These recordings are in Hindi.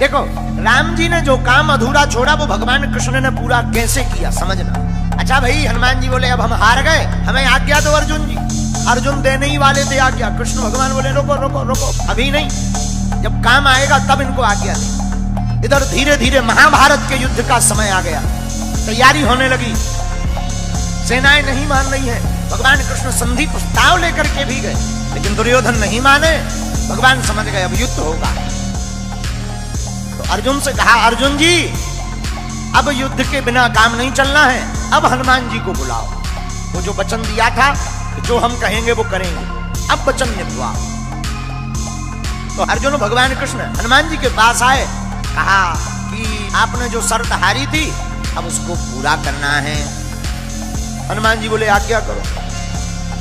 देखो राम जी ने जो काम अधूरा छोड़ा वो भगवान कृष्ण ने पूरा कैसे किया समझना। अच्छा भाई, हनुमान जी बोले अब हम हार गए, हमें आज्ञा दो अर्जुन जी। अर्जुन देने ही वाले थे आज्ञा, कृष्ण भगवान बोले रोको रोको रोको, अभी नहीं, जब काम आएगा तब इनको आज्ञा दे। इधर धीरे धीरे महाभारत के युद्ध का समय आ गया, तैयारी होने लगी, सेनाएं नहीं मान रही हैं। भगवान कृष्ण संधि प्रस्ताव लेकर के भी गए, लेकिन दुर्योधन नहीं माने। भगवान समझ गए अब युद्ध होगा, तो अर्जुन से कहा अर्जुन जी अब युद्ध के बिना काम नहीं चलना है, अब हनुमान जी को बुलाओ। वो जो वचन दिया था जो हम कहेंगे वो करेंगे, अब वचन निभाओ। तो अर्जुन भगवान कृष्ण हनुमान जी के पास आए, कहा कि आपने जो शर्त हारी थी अब उसको पूरा करना है। हनुमान जी बोले आज्ञा करो।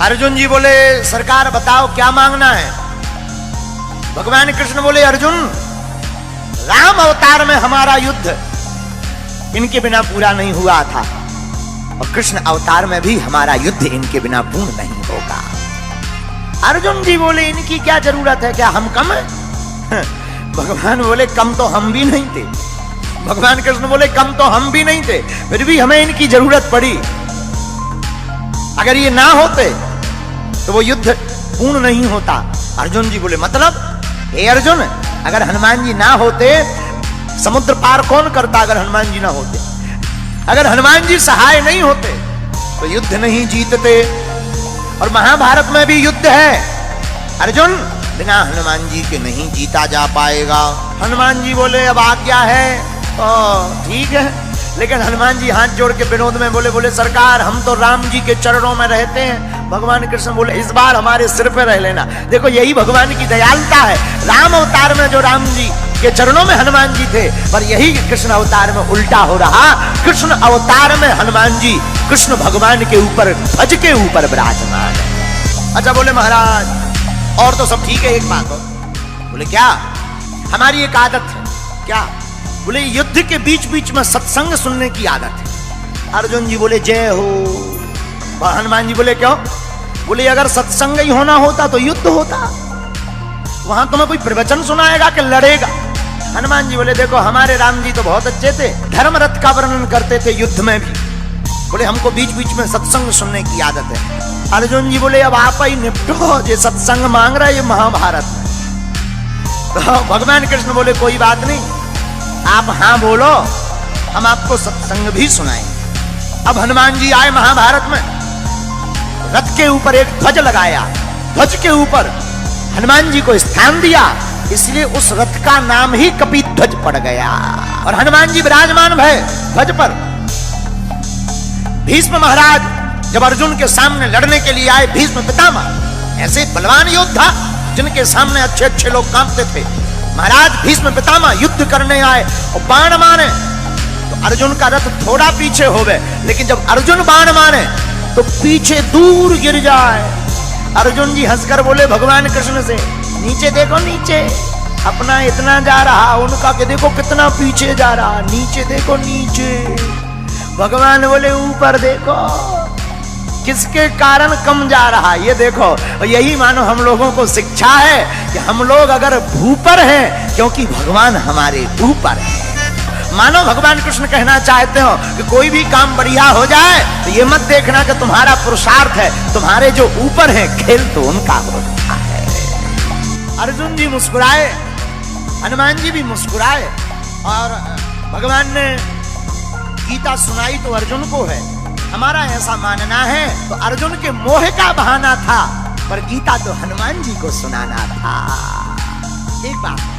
अर्जुन जी बोले सरकार बताओ क्या मांगना है। भगवान कृष्ण बोले अर्जुन राम अवतार में हमारा युद्ध इनके बिना पूरा नहीं हुआ था, और कृष्ण अवतार में भी हमारा युद्ध इनके बिना पूर्ण नहीं होगा। अर्जुन जी बोले इनकी क्या जरूरत है, क्या हम कम हैं? भगवान बोले कम तो हम भी नहीं थे। भगवान कृष्ण बोले कम तो हम भी नहीं थे, फिर भी हमें इनकी जरूरत पड़ी। अगर ये ना होते तो वो युद्ध पूर्ण नहीं होता। अर्जुन जी बोले मतलब हे अर्जुन, अगर हनुमान जी ना होते समुद्र पार कौन करता? अगर हनुमान जी ना होते, अगर हनुमान जी सहाय नहीं होते तो युद्ध नहीं जीतते। और महाभारत में भी युद्ध है अर्जुन, बिना हनुमान जी के नहीं जीता जा पाएगा। हनुमान जी बोले अब आज्ञा है तो ठीक है, लेकिन हनुमान जी हाथ जोड़ के विनोद में बोले सरकार हम तो राम जी के चरणों में रहते हैं। भगवान कृष्ण बोले इस बार हमारे सिर पे रह लेना। देखो यही भगवान की दयालुता है। राम अवतार में जो राम जी के चरणों में हनुमान जी थे, पर यही कृष्ण अवतार में उल्टा हो रहा। कृष्ण अवतार में हनुमान जी कृष्ण भगवान के ऊपर ध्वज के ऊपर विराजमान है। अच्छा बोले महाराज और तो सब ठीक है, एक बात हो। बोले क्या? हमारी एक आदत है। क्या? बोले युद्ध के बीच बीच में सत्संग सुनने की आदत है। अर्जुन जी बोले जय हो। हनुमान जी बोले क्यों? बोले अगर सत्संग ही होना होता तो युद्ध होता, वहां तुम्हें कोई प्रवचन सुनाएगा कि लड़ेगा? हनुमान जी बोले देखो हमारे राम जी तो बहुत अच्छे थे, धर्म रथ का वर्णन करते थे युद्ध में भी। बोले हमको बीच बीच में सत्संग सुनने की आदत है। अर्जुन जी बोले अब आप ही निपटो, ये सत्संग मांग रहा है ये महाभारत में। तो भगवान कृष्ण बोले कोई बात नहीं, आप हाँ बोलो, हम आपको सत्संग भी सुनाएंगे। अब हनुमान जी आए महाभारत में, रथ के ऊपर एक ध्वज लगाया, ध्वज के ऊपर हनुमान जी को स्थान दिया, इसलिए उस रथ का नाम ही कपित ध्वज पड़ गया। और हनुमान जी विराजमान भय ध्वज पर। भीष्म महाराज जब अर्जुन के सामने लड़ने के लिए आए, भीष्म पितामह ऐसे बलवान योद्धा जिनके सामने अच्छे अच्छे लोग कांपते थे, महाराज भीष्म पितामह युद्ध करने आए और बाण मारे तो अर्जुन का रथ थोड़ा पीछे हो गए, लेकिन जब अर्जुन बाण मारे तो पीछे दूर गिर जाए। अर्जुन जी हंसकर बोले भगवान कृष्ण से नीचे देखो, नीचे अपना इतना जा रहा, उनका के देखो कितना पीछे जा रहा, नीचे देखो नीचे। भगवान बोले ऊपर देखो किसके कारण कम जा रहा, ये देखो। और यही मानो हम लोगों को शिक्षा है कि हम लोग अगर भूपर हैं क्योंकि भगवान हमारे ऊपर है। मानो भगवान कृष्ण कहना चाहते हो कि कोई भी काम बढ़िया हो जाए तो ये मत देखना कि तुम्हारा पुरुषार्थ है, तुम्हारे जो ऊपर है खेल तो उनका होता है। अर्जुन जी मुस्कुराए, हनुमान जी भी मुस्कुराए, और भगवान ने गीता सुनाई तो अर्जुन को है। हमारा ऐसा मानना है तो अर्जुन के मोह का बहाना था, पर गीता तो हनुमान जी को सुनाना था। एक बात,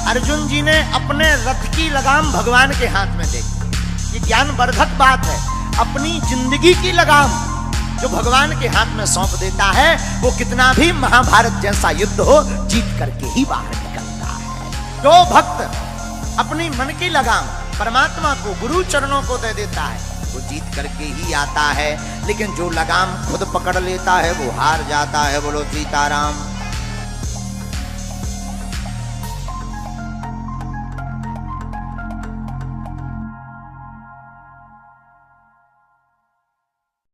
अर्जुन जी ने अपने रथ की लगाम भगवान के हाथ में देखी, ये ज्ञानवर्धक बात है। अपनी जिंदगी की लगाम जो भगवान के हाथ में सौंप देता है, वो कितना भी महाभारत जैसा युद्ध हो जीत करके ही बाहर निकलता है। जो भक्त अपनी मन की लगाम परमात्मा को, गुरु चरणों को दे देता है, वो जीत करके ही आता है। लेकिन जो लगाम खुद पकड़ लेता है वो हार जाता है। बोलो सीताराम।